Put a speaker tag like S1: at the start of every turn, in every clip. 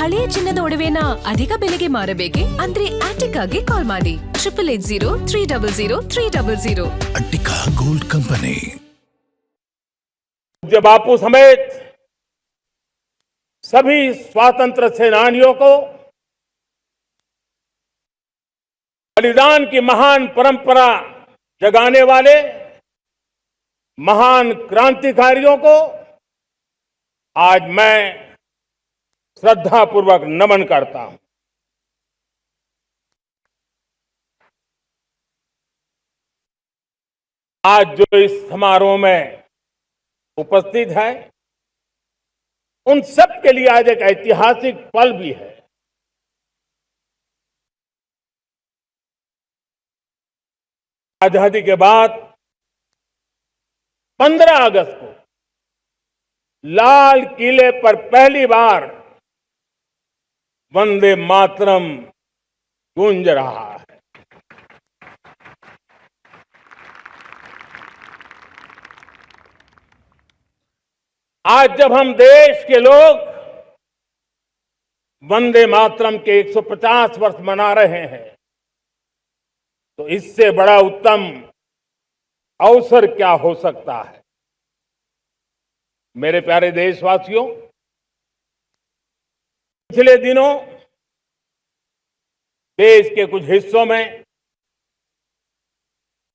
S1: ಹಳೆಯ ಚಿನ್ನದ ಒಡವೆನ ಅಧಿಕ ಬೆಲೆಗೆ ಮಾರಬೇಕೆ? ಅಂದ್ರೆ ಆಟಿಕಾಗೆ ಕಾಲ್ ಮಾಡಿ 8880300300.
S2: अट्टिका गोल्ड कंपनी।
S3: पूज्य बापू समेत सभी स्वातंत्र सेनानियों को बलिदान की महान परंपरा जगाने वाले महान क्रांतिकारियों को आज मैं श्रद्धापूर्वक नमन करता हूं। आज जो इस समारोह में उपस्थित है, उन सब के लिए आज एक ऐतिहासिक पल भी है। आजादी के बाद 15 अगस्त को लाल किले पर पहली बार वंदे मातरम गूंज रहा है। आज जब हम देश के लोग वंदे मातरम के 150 वर्ष मना रहे हैं, तो इससे बड़ा उत्तम अवसर क्या हो सकता है। मेरे प्यारे देशवासियों, पिछले दिनों देश के कुछ हिस्सों में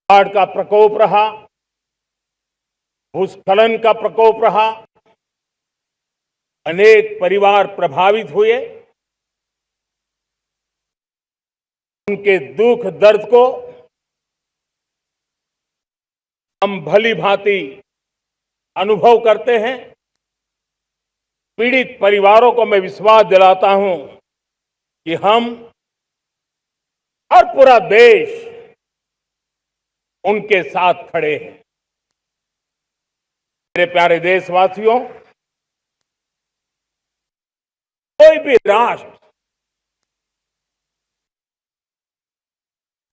S3: बाढ़ का प्रकोप रहा, भूस्खलन का प्रकोप रहा, अनेक परिवार प्रभावित हुए। उनके दुख दर्द को हम भली भांति अनुभव करते हैं। पीड़ित परिवारों को मैं विश्वास दिलाता हूं कि हम और पूरा देश उनके साथ खड़े हैं। मेरे प्यारे देशवासियों, कोई भी राष्ट्र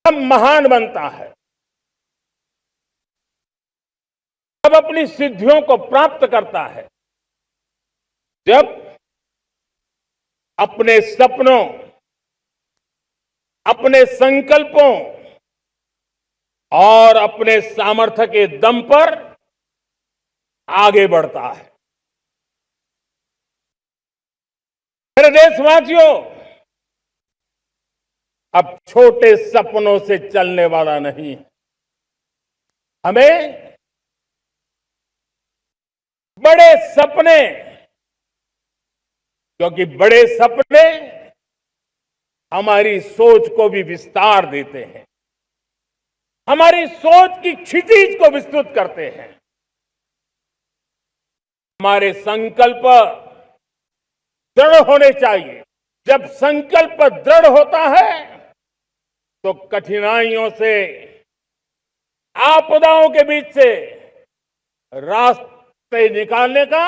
S3: तब महान बनता है जब अपनी सिद्धियों को प्राप्त करता है, जब अपने सपनों, अपने संकल्पों और अपने सामर्थ्य के दम पर आगे बढ़ता है। मेरे देशवासियों, अब छोटे सपनों से चलने वाला नहीं है। हमें बड़े सपने, क्योंकि बड़े सपने हमारी सोच को भी विस्तार देते हैं, हमारी सोच की क्षितिज को विस्तृत करते हैं। हमारे संकल्प दृढ़ होने चाहिए। जब संकल्प दृढ़ होता है तो कठिनाइयों से, आपदाओं के बीच से रास्ते निकालने का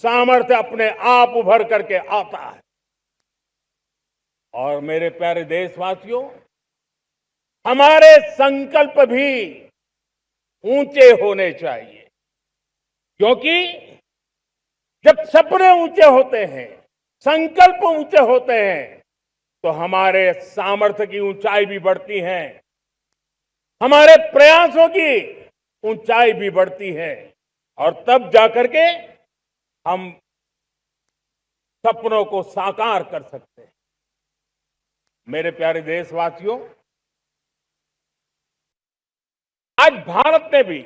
S3: सामर्थ्य अपने आप उभर करके आता है। और मेरे प्यारे देशवासियों, हमारे संकल्प भी ऊंचे होने चाहिए, क्योंकि जब सपने ऊंचे होते हैं, संकल्प ऊंचे होते हैं, तो हमारे सामर्थ्य की ऊंचाई भी बढ़ती है, हमारे प्रयासों की ऊंचाई भी बढ़ती है, और तब जाकर के हम सपनों को साकार कर सकते हैं। मेरे प्यारे देशवासियों, आज भारत ने भी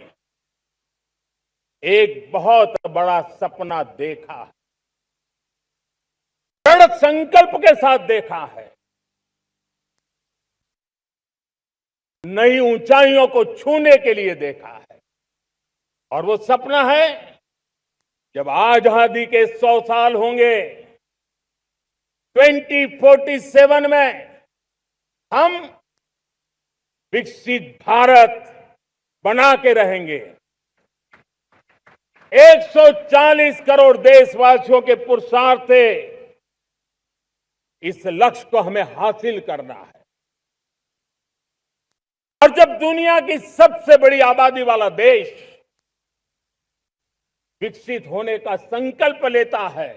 S3: एक बहुत बड़ा सपना देखा है, दृढ़ संकल्प के साथ देखा है। नई ऊंचाइयों को छूने के लिए देखा है। और वो सपना है, जब आजादी के 100 साल होंगे, 2047 में हम विकसित भारत बना के रहेंगे। 140 करोड़ देशवासियों के पुरुषार्थ से इस लक्ष्य को हमें हासिल करना है। और जब दुनिया की सबसे बड़ी आबादी वाला देश विकसित होने का संकल्प लेता है,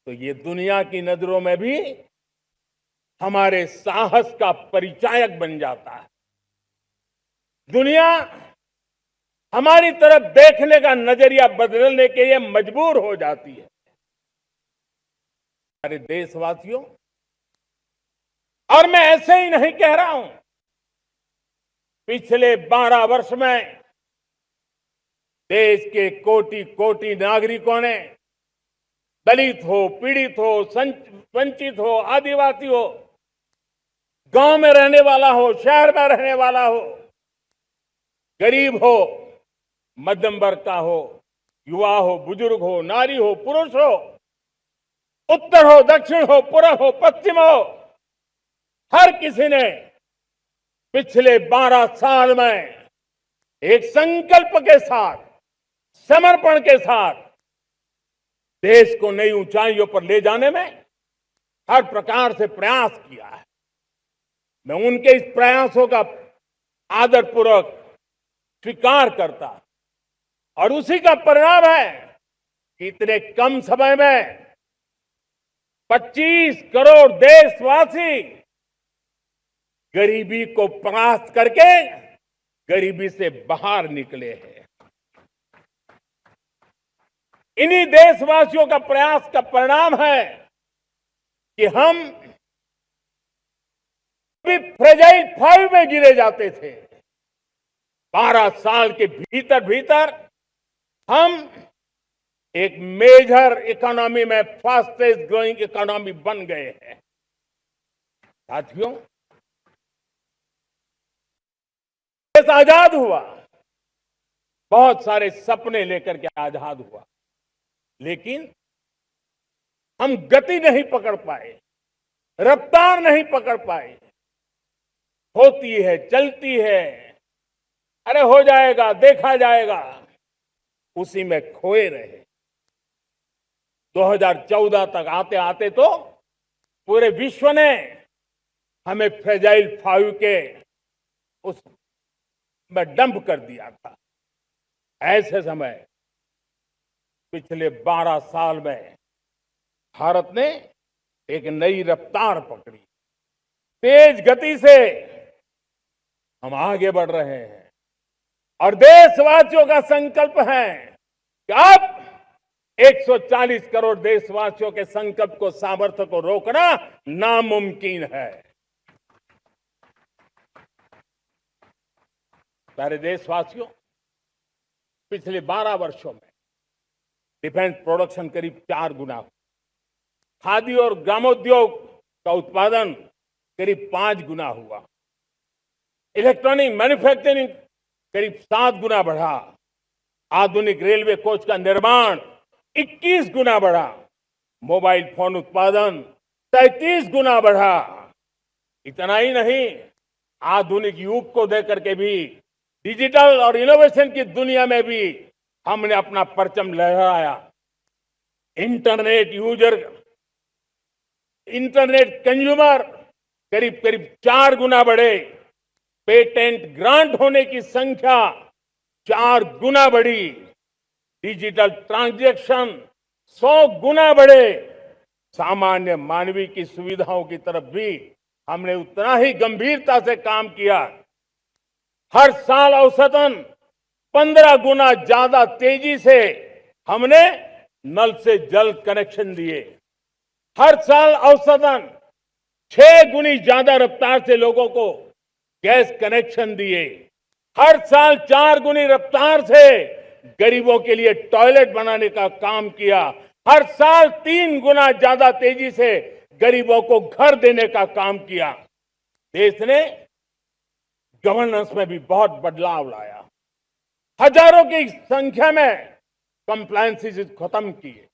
S3: तो ये दुनिया की नजरों में भी हमारे साहस का परिचायक बन जाता है। दुनिया हमारी तरफ देखने का नजरिया बदलने के लिए मजबूर हो जाती है। हमारे देशवासियों, और मैं ऐसे ही नहीं कह रहा हूं, पिछले 12 वर्ष में देश के कोटि कोटि नागरिकों ने, दलित हो, पीड़ित हो, वंचित हो, आदिवासी हो, गांव में रहने वाला हो, शहर में रहने वाला हो, गरीब हो, मध्यम वर्ग का हो, युवा हो, बुजुर्ग हो, नारी हो, पुरुष हो, उत्तर हो, दक्षिण हो, पूर्व हो, पश्चिम हो, हर किसी ने पिछले 12 साल में एक संकल्प के साथ, समर्पण के साथ देश को नई ऊंचाइयों पर ले जाने में हर प्रकार से प्रयास किया है। मैं उनके इस प्रयासों का आदरपूर्वक स्वीकार करता, और उसी का परिणाम है कि इतने कम समय में 25 करोड़ देशवासी गरीबी को परास्त करके गरीबी से बाहर निकले हैं। इन्हीं देशवासियों का प्रयास का परिणाम है कि हम भी फ्रेजाइल 5 में गिरे जाते थे। 12 साल के भीतर भीतर हम एक मेजर इकोनॉमी में फास्टेस्ट ग्रोइंग इकोनॉमी बन गए हैं। साथियों, देश आजाद हुआ, बहुत सारे सपने लेकर के आजाद हुआ, लेकिन हम गति नहीं पकड़ पाए, रफ्तार नहीं पकड़ पाए। होती है, चलती है, अरे हो जाएगा, देखा जाएगा, उसी में खोए रहे। 2014 तक आते आते तो पूरे विश्व ने हमें फ्रेजाइल 5 के उस में डंप कर दिया था। ऐसे समय पिछले 12 साल में भारत ने एक नई रफ्तार पकड़ी, तेज गति से हम आगे बढ़ रहे हैं, और देशवासियों का संकल्प है कि अब 140 करोड़ देशवासियों के संकल्प को, सामर्थ्य को रोकना नामुमकिन है। प्यारे देशवासियों, पिछले 12 वर्षों में डिफेंस प्रोडक्शन करीब 4 गुना, खादी और ग्रामोद्योग का उत्पादन करीब 5 गुना हुआ, इलेक्ट्रॉनिक मैन्युफैक्चरिंग करीब 7 गुना बढ़ा, आधुनिक रेलवे कोच का निर्माण 21 गुना बढ़ा, मोबाइल फोन उत्पादन 33 गुना बढ़ा। इतना ही नहीं, आधुनिक युग को देकर के भी डिजिटल और इनोवेशन की दुनिया में भी हमने अपना परचम लहराया। इंटरनेट कंज्यूमर करीब करीब 4 गुना बढ़े, पेटेंट ग्रांट होने की संख्या 4 गुना बढ़ी, डिजिटल ट्रांजैक्शन 100 गुना बढ़े। सामान्य मानवीय की सुविधाओं की तरफ भी हमने उतना ही गंभीरता से काम किया। हर साल औसतन 15 गुना ज्यादा तेजी से हमने नल से जल कनेक्शन दिए। हर साल औसतन 6 गुनी ज्यादा रफ्तार से लोगों को गैस कनेक्शन दिए। हर साल 4 गुनी रफ्तार से गरीबों के लिए टॉयलेट बनाने का काम किया। हर साल 3 गुना ज्यादा तेजी से गरीबों को घर देने का काम किया। देश ने गवर्नेंस में भी बहुत बदलाव लाया। हजारों की संख्या में कंप्लायंसेस खत्म किए,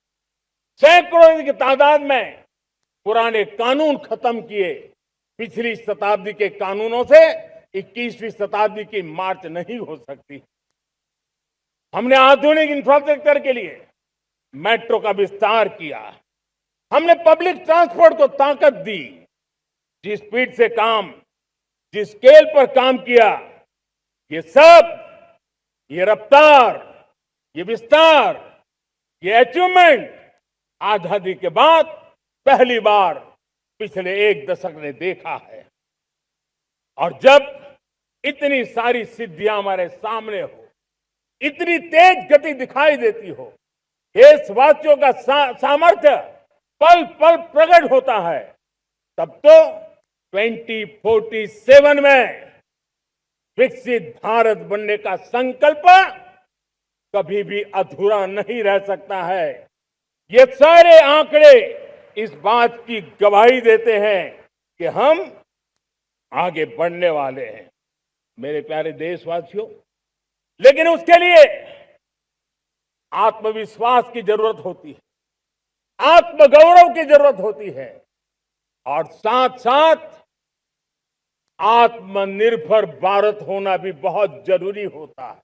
S3: सैकड़ों की तादाद में पुराने कानून खत्म किए। पिछली शताब्दी के कानूनों से 21वीं शताब्दी की मार्च नहीं हो सकती। हमने आधुनिक इंफ्रास्ट्रक्चर के लिए मेट्रो का विस्तार किया। हमने पब्लिक ट्रांसपोर्ट को ताकत दी। जिस स्पीड से काम, जिस स्केल पर काम किया, ये सब, ये रफ्तार, ये विस्तार, ये अचीवमेंट आजादी के बाद पहली बार पिछले एक दशक ने देखा है। और जब इतनी सारी सिद्धियां हमारे सामने हो, इतनी तेज गति दिखाई देती हो, देशवासियों का सामर्थ्य पल पल प्रकट होता है, तब तो 2047 में विकसित भारत बनने का संकल्प कभी भी अधूरा नहीं रह सकता है। ये सारे आंकड़े इस बात की गवाही देते हैं कि हम आगे बढ़ने वाले हैं, मेरे प्यारे देशवासियों। लेकिन उसके लिए आत्मविश्वास की जरूरत होती है, आत्मगौरव की जरूरत होती है और साथ साथ आत्मनिर्भर भारत होना भी बहुत जरूरी होता है।